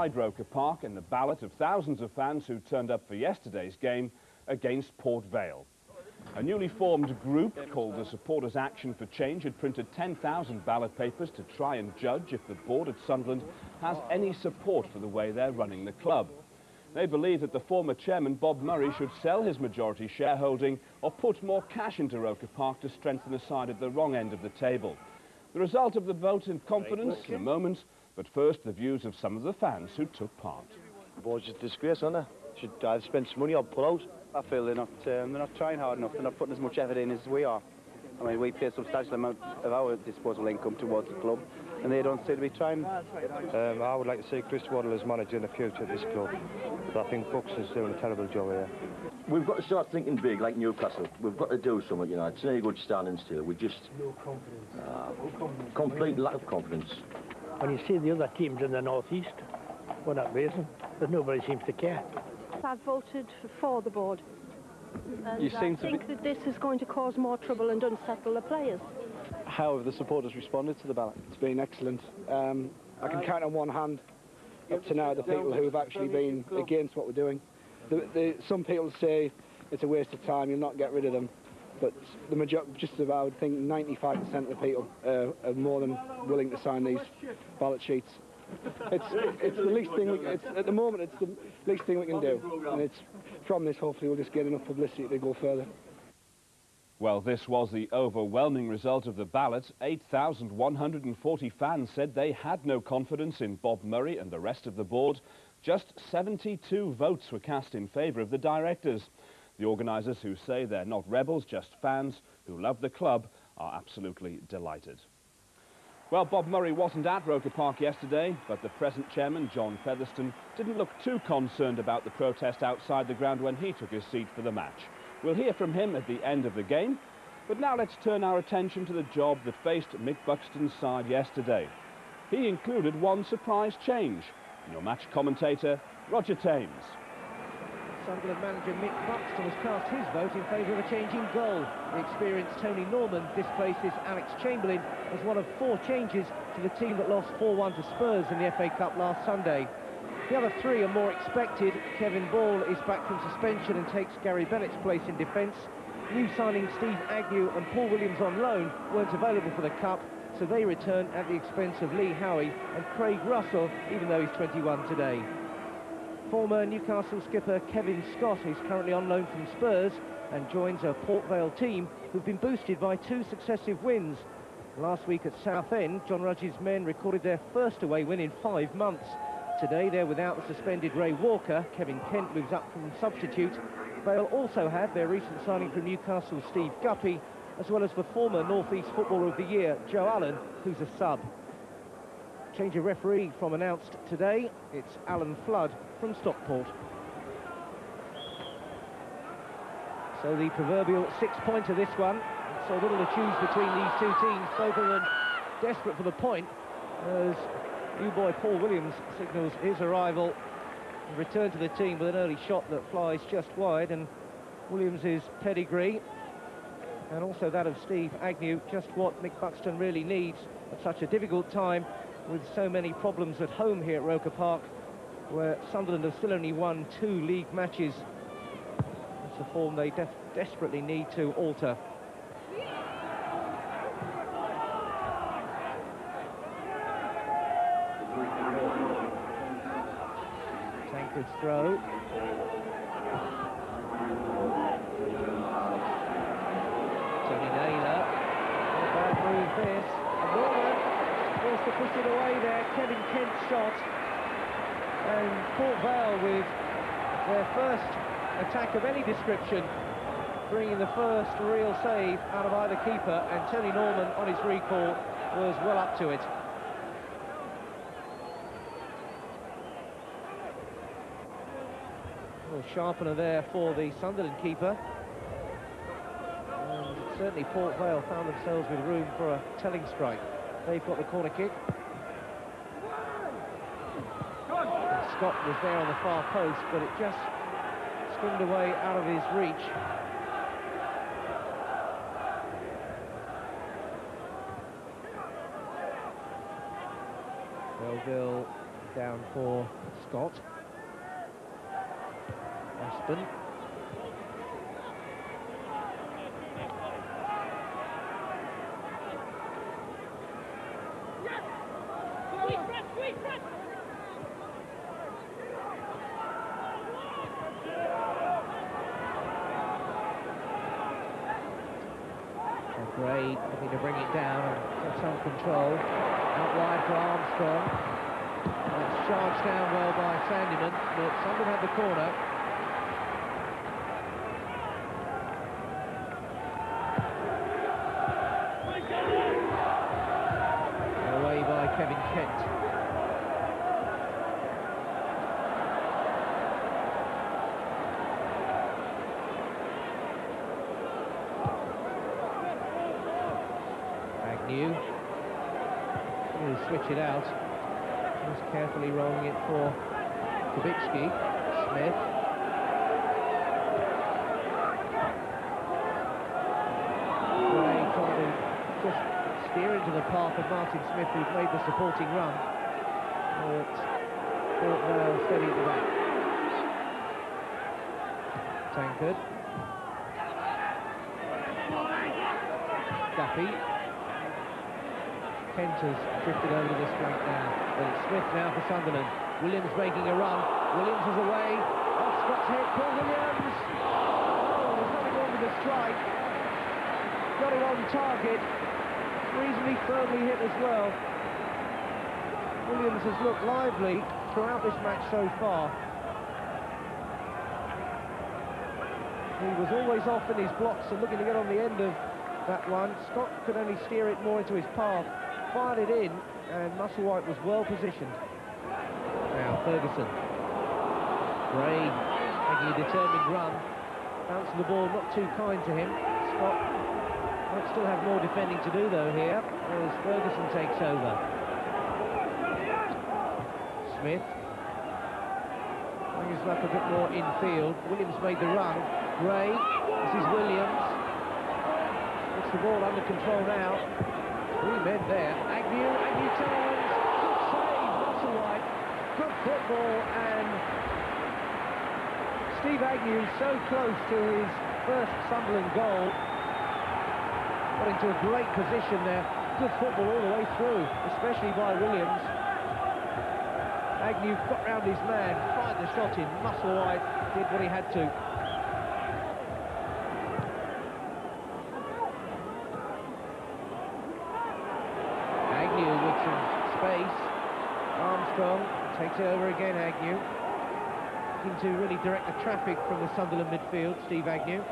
Roker Park in the ballot of thousands of fans who turned up for yesterday's game against Port Vale. A newly formed group called the Supporters Action for Change had printed 10,000 ballot papers to try and judge if the board at Sunderland has any support for the way they're running the club. They believe that the former chairman, Bob Murray, should sell his majority shareholding or put more cash into Roker Park to strengthen the side at the wrong end of the table. The result of the vote in confidence in a moment, but first the views of some of the fans who took part. The board's a disgrace, aren't they? Should either spend some money or pull out. I feel they're not trying hard enough. They're not putting as much effort in as we are. I mean, we pay a substantial amount of our disposable income towards the club, and they don't seem to be trying. I would like to see Chris Waddle as manager in the future at this club, but I think Buxton's doing a terrible job here. We've got to start thinking big, like Newcastle. We've got to do something, you know. It's no good standing still. We just... No confidence. Complete lack of confidence. When you see the other teams in the northeast, for that reason, but nobody seems to care. I've voted for the board. And I think that this is going to cause more trouble and unsettle the players. How have the supporters responded to the ballot? It's been excellent. I can count on one hand up to now the people who have actually been against what we're doing. Some people say it's a waste of time, you'll not get rid of them. But the majority, just about, I would think 95% of the people are more than willing to sign these ballot sheets. It's the least thing, at the moment it's the least thing we can do. And it's from this, hopefully we'll just get enough publicity to go further. Well, this was the overwhelming result of the ballot. 8,140 fans said they had no confidence in Bob Murray and the rest of the board. Just 72 votes were cast in favour of the directors. The organisers, who say they're not rebels, just fans who love the club, are absolutely delighted. Well, Bob Murray wasn't at Roker Park yesterday, but the present chairman, John Featherstone, didn't look too concerned about the protest outside the ground when he took his seat for the match. We'll hear from him at the end of the game, but now let's turn our attention to the job that faced Mick Buxton's side yesterday. He included one surprise change. Your match commentator, Roger Thames. Sunderland manager Mick Buxton has cast his vote in favour of a change in goal. The experienced Tony Norman displaces Alex Chamberlain as one of 4 changes to the team that lost 4-1 to Spurs in the FA Cup last Sunday. The other 3 are more expected. Kevin Ball is back from suspension and takes Gary Bennett's place in defence. New signings Steve Agnew and Paul Williams on loan weren't available for the Cup, so they return at the expense of Lee Howie and Craig Russell, even though he's 21 today. Former Newcastle skipper Kevin Scott is currently on loan from Spurs and joins a Port Vale team who've been boosted by 2 successive wins. Last week at Southend, John Rudge's men recorded their first away win in 5 months. Today they're without the suspended Ray Walker. Kevin Kent moves up from substitute. Vale also have their recent signing from Newcastle, Steve Guppy, as well as the former North East Footballer of the Year, Joe Allen, who's a sub. Change of referee from announced today. It's Alan Flood from Stockport. So the proverbial 6-pointer this one. So little to choose between these 2 teams, both of them desperate for the point, as new boy Paul Williams signals his arrival and return to the team with an early shot that flies just wide, and Williams' pedigree and also that of Steve Agnew, just what Mick Buxton really needs at such a difficult time with so many problems at home here at Roker Park, where Sunderland have still only won 2 league matches. It's a form they desperately need to alter. Tankred's throw. Tony Naylor. A bad move this. And Norman forced to push it away there. Kevin Kent's shot. And Port Vale with their first attack of any description, bringing the first real save out of either keeper, and Tony Norman on his recall was well up to it. A little sharpener there for the Sunderland keeper. And certainly Port Vale found themselves with room for a telling strike. They've got the corner kick. And Scott was there on the far post, but it just skimmed away out of his reach. Belleville Down for Scott. Aston. Gray looking to bring it down and have some control. Out wide for Armstrong. That's charged down well by Sandyman, but Sunderland had the corner. Away by Kevin Kent. Agnew. Really switch it out. Just carefully rolling it for Kubicki. Smith. Gray trying to just steer into the path of Martin Smith, who's made the supporting run. But Vale steady at the back. Tankard. Duffy. Kent has drifted over to this flank now, but it's Smith now for Sunderland. Williams making a run. Williams is away. Off Scott's head. Paul Williams. Oh, there's nothing wrong with the strike. Got it on target. Reasonably firmly hit as well. Williams has looked lively throughout this match so far. He was always off in his blocks and looking to get on the end of that one. Scott could only steer it more into his path. Fired it in, and Musselwhite was well positioned. Now Ferguson. Gray making a determined run. Bouncing the ball, not too kind to him. Scott might still have more defending to do though here, as Ferguson takes over. Smith. Brings up a bit more infield. Williams made the run. Gray. This is Williams. Gets the ball under control now. Three men there. Agnew turns. Good save, Musselwhite. Good football, and Steve Agnew so close to his first Sunderland goal. Got into a great position there. Good football all the way through, especially by Williams. Agnew got round his man, fired the shot in. Musselwhite did what he had to. Armstrong takes it over again, Agnew. Looking to really direct the traffic from the Sunderland midfield, Steve Agnew.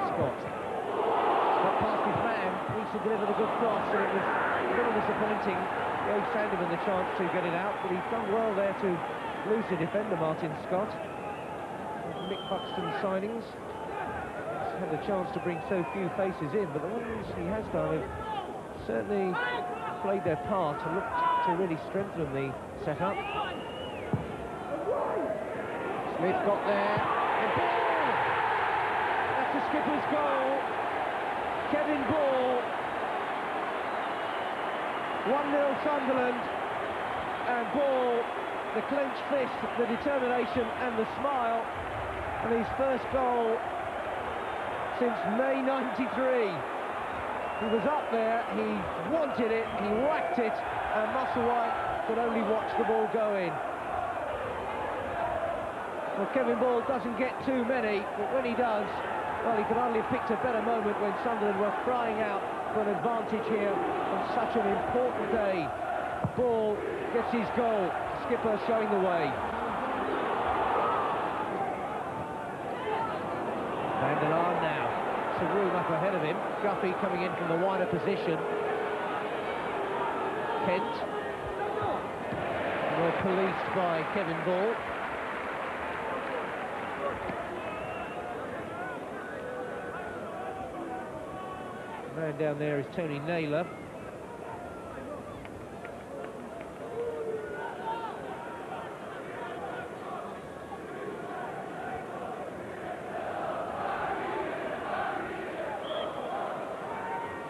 Scott past his man, needs to deliver the good cross, and it was a little disappointing. Gave Sandyman the chance to get it out, but he's done well there to lose the defender, Martin Scott. Mick Buxton's signings. He's had the chance to bring so few faces in, but the ones he has done have certainly played their part and looked to really strengthen the setup. Smith got there. The ball! That's the skipper's goal. Kevin Ball. 1-0 Sunderland. And Ball, the clenched fist, the determination and the smile. And his first goal since May '93. He was up there, he wanted it, he whacked it, and Musselwhite could only watch the ball go in. Well, Kevin Ball doesn't get too many, but when he does, well, he could hardly have picked a better moment when Sunderland were crying out for an advantage here on such an important day. Ball gets his goal, skipper showing the way. Vanderlaan now. Some room up ahead of him. Guffey coming in from the wider position. Kent. Well policed by Kevin Ball. The man down there is Tony Naylor.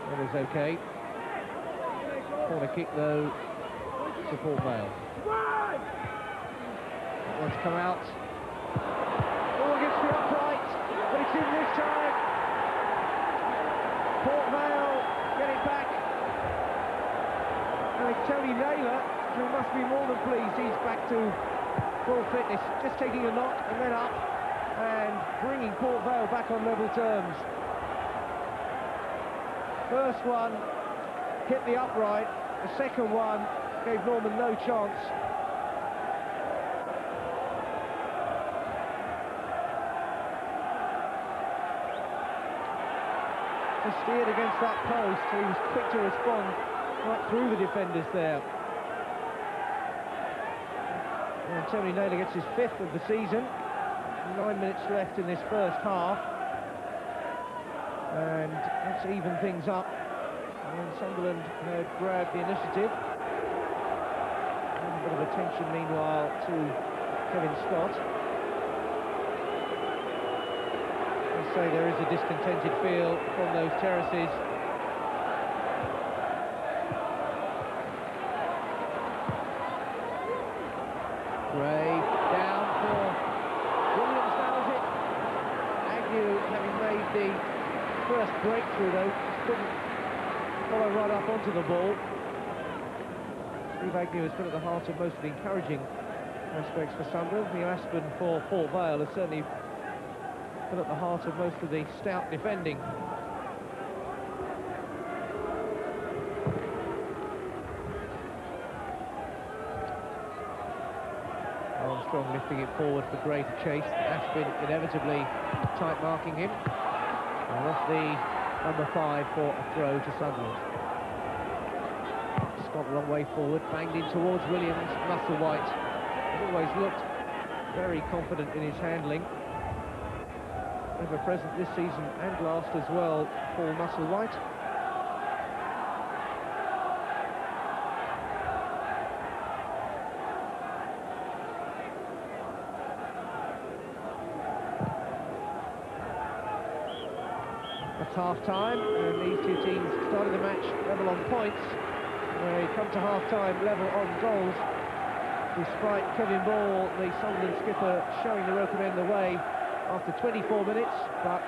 That is okay. Corner kick, though, to Port Vale. Let's come out. Oh, against the upright, but it's in this time. Port Vale get it back. And Tony Naylor, who must be more than pleased, he's back to full fitness, just taking a knock and then up and bringing Port Vale back on level terms. First one hit the upright, the second one gave Norman no chance. Just steered against that post, he was quick to respond right through the defenders there. And Tony Naylor gets his 5th of the season. 9 minutes left in this first half. And let's even things up. And Sunderland had grabbed the initiative. A bit of attention meanwhile to Kevin Scott. I'd say there is a discontented feel from those terraces. Gray down for Williams, nails it. Agnew, having made the first breakthrough though, couldn't follow right up onto the ball. Steve Agnew has been at the heart of most of the encouraging aspects for Sunderland. Neil Aspin for Port Vale has certainly been at the heart of most of the stout defending. Armstrong lifting it forward for Gray to chase. Aspin inevitably tight marking him. And off the number 5 for a throw to Sunderland. Scott a long way forward, banged in towards Williams. Musselwhite has always looked very confident in his handling. Ever present this season and last as well, Paul Musselwhite. It's half-time, and these two teams started the match level on points. They come to half-time level on goals, despite Kevin Ball, the Sunderland skipper, showing the Rokermen the way after 24 minutes, but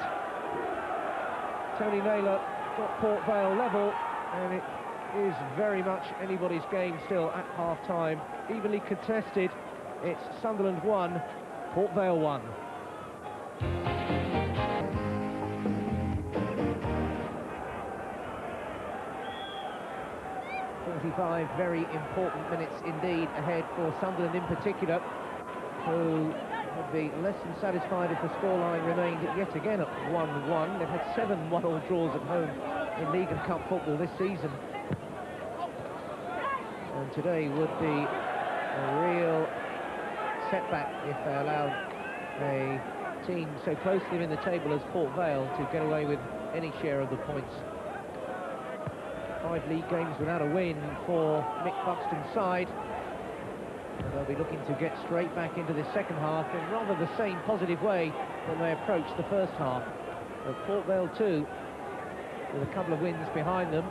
Tony Naylor got Port Vale level, and it is very much anybody's game still at half-time. Evenly contested, it's Sunderland 1, Port Vale 1. 45 very important minutes indeed ahead for Sunderland in particular, who would be less than satisfied if the scoreline remained yet again at 1-1. They've had 7 one-all draws at home in League and Cup football this season. And today would be a real setback if they allowed a team so closely in the table as Port Vale to get away with any share of the points. 5 league games without a win for Mick Buxton's side. And they'll be looking to get straight back into this second half in rather the same positive way when they approached the first half. But Port Vale too, with a couple of wins behind them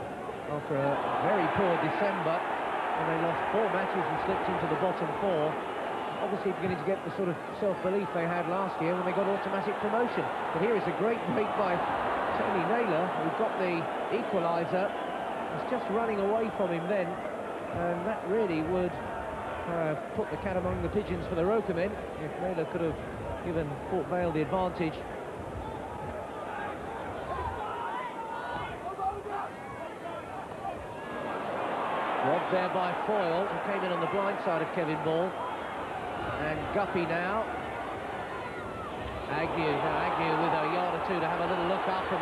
after a very poor December, when they lost 4 matches and slipped into the bottom 4. Obviously beginning to get the sort of self-belief they had last year when they got automatic promotion. But here is a great break by Tony Naylor, who got the equaliser. Was just running away from him then, and that really would put the cat among the pigeons for the Rokermen if Naylor could have given Port Vale the advantage. Robbed there by Foyle, who came in on the blind side of Kevin Ball. And Guppy now. Agnew with a yard or two to have a little look up and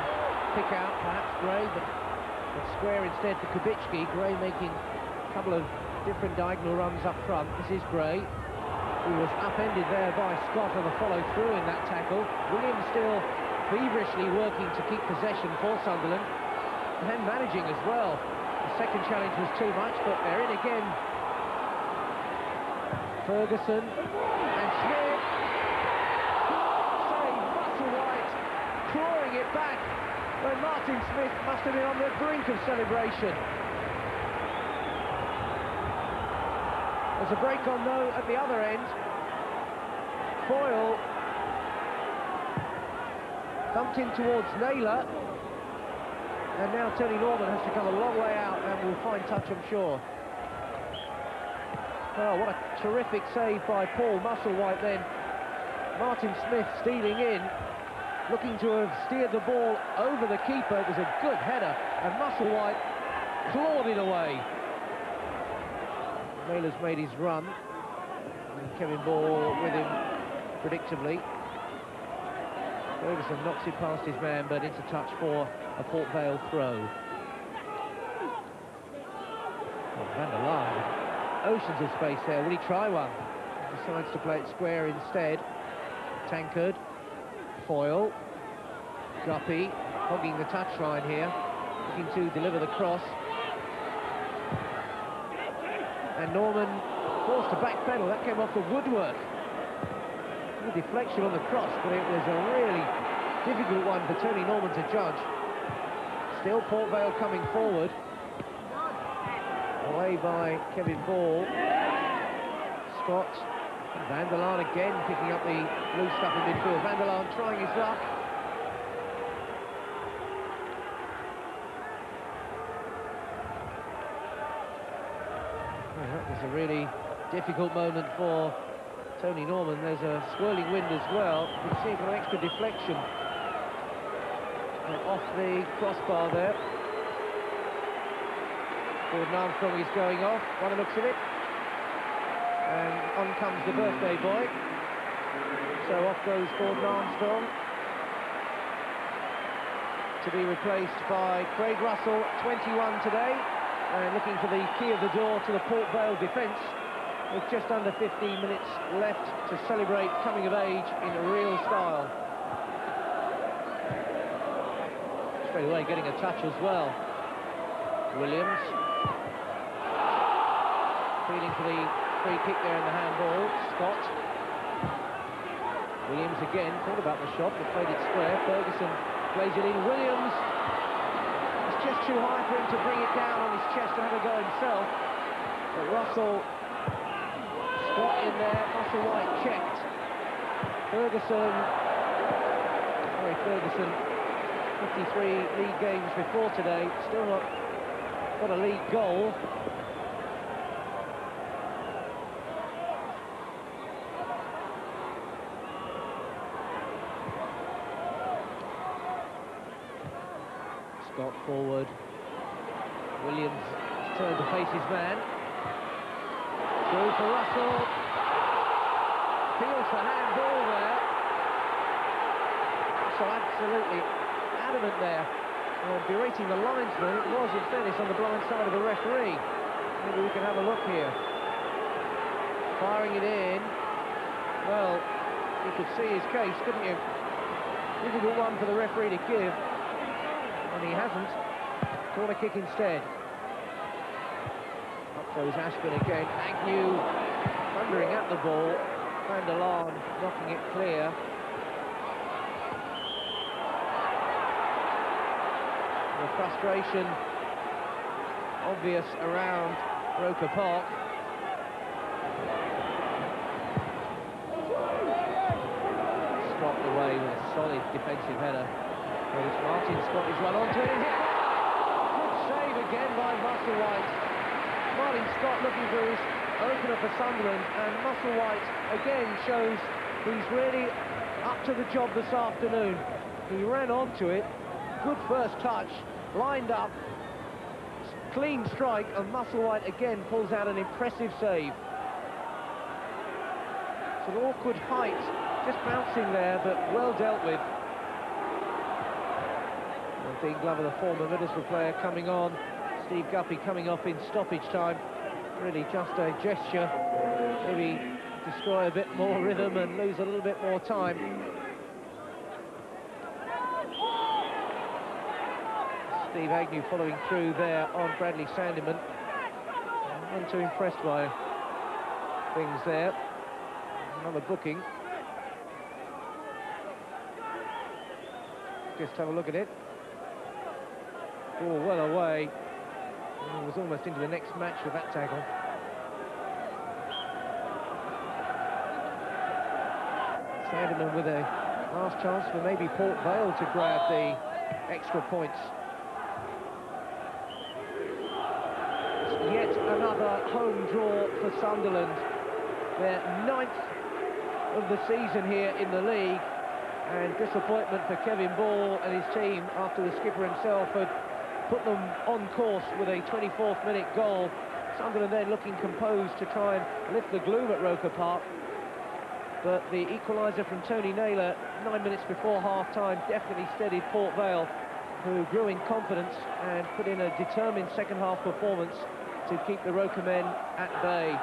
pick out perhaps Gray, but square instead for Kubicki. Gray making a couple of different diagonal runs up front. This is Gray, who was upended there by Scott on the follow-through in that tackle. Williams still feverishly working to keep possession for Sunderland, and managing as well. The second challenge was too much, but they're in again. Ferguson and Smith. Save Musselwhite, clawing it back when Martin Smith must have been on the brink of celebration. There's a break on, though, at the other end. Foyle dumped in towards Naylor. And now Tony Norman has to come a long way out and will find touch, I'm sure. Oh, what a terrific save by Paul Musselwhite then. Martin Smith stealing in, looking to have steered the ball over the keeper. It was a good header, and Musselwhite clawed it away. Naylor's made his run, and Kevin Ball with him predictably. Ferguson knocks it past his man, but into touch for a Port Vale throw. Oh, Van der Laan, oceans of space there. Will he try one? Decides to play it square instead. Tankard, Foyle, Guppy, hogging the touchline here, looking to deliver the cross. And Norman forced to backpedal. That came off the woodwork. A deflection on the cross, but it was a really difficult one for Tony Norman to judge. Still Port Vale coming forward. Away by Kevin Ball. Scott. Van der Laan again picking up the loose stuff in midfield. Van der Laan trying his luck. Well, that was a really difficult moment for Tony Norman. There's a swirling wind as well. You can see an extra deflection off the crossbar there. Gordon Armstrong is going off, by the looks of it. And on comes the birthday boy. So off goes Gordon Armstrong, to be replaced by Craig Russell, 21 today, and looking for the key of the door to the Port Vale defence, with just under 15 minutes left to celebrate coming of age in a real style. Straight away getting a touch as well. Williams feeling for the free kick there in the handball. Scott. Williams again, thought about the shot, but played it square. Ferguson plays it in. Williams, it's just too high for him to bring it down on his chest and have a go himself. But Russell, Scott in there, Musselwhite checked. Ferguson, 53 league games before today, still not got a league goal. Scott forward. Williams turned to face his man. Through for Russell. Feels the handball there. So absolutely adamant there. Berating the linesman. It was, in fairness, on the blind side of the referee. Maybe we can have a look here. Firing it in. Well, you could see his case, couldn't you? Difficult one for the referee to give. And he hasn't. Corner kick instead. Up goes Ashburn again. Agnew thundering at the ball. Van der Laan knocking it clear. The frustration obvious around Roker Park. Stopped away with a solid defensive header. Martin Scott is run onto it. Good save again by Musselwhite. Martin Scott looking for his opener for Sunderland, and Musselwhite again shows he's really up to the job this afternoon. He ran onto it, good first touch, lined up, clean strike, and Musselwhite again pulls out an impressive save. It's an awkward height, just bouncing there, but well dealt with. Dean Glover, the former Middlesbrough player, coming on. Steve Guppy coming off in stoppage time. Really just a gesture. Maybe destroy a bit more rhythm and lose a little bit more time. Steve Agnew following through there on Bradley Sandeman. Not too impressed by things there. Another booking. Just have a look at it. Ball well away. He was almost into the next match with that tackle. Sanderman with a last chance for maybe Port Vale to grab the extra points. It's yet another home draw for Sunderland. Their 9th of the season here in the league, and disappointment for Kevin Ball and his team after the skipper himself had put them on course with a 24th minute goal. Sunderland then looking composed to try and lift the gloom at Roker Park. But the equaliser from Tony Naylor 9 minutes before half-time definitely steadied Port Vale, who grew in confidence and put in a determined second-half performance to keep the Roker men at bay.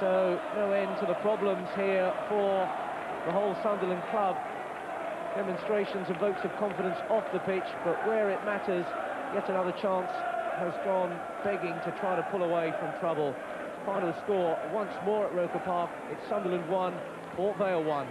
So no end to the problems here for the whole Sunderland club. Demonstrations and votes of confidence off the pitch, but where it matters, yet another chance has gone begging to try to pull away from trouble. Final score once more at Roker Park, it's Sunderland 1, Port Vale 1.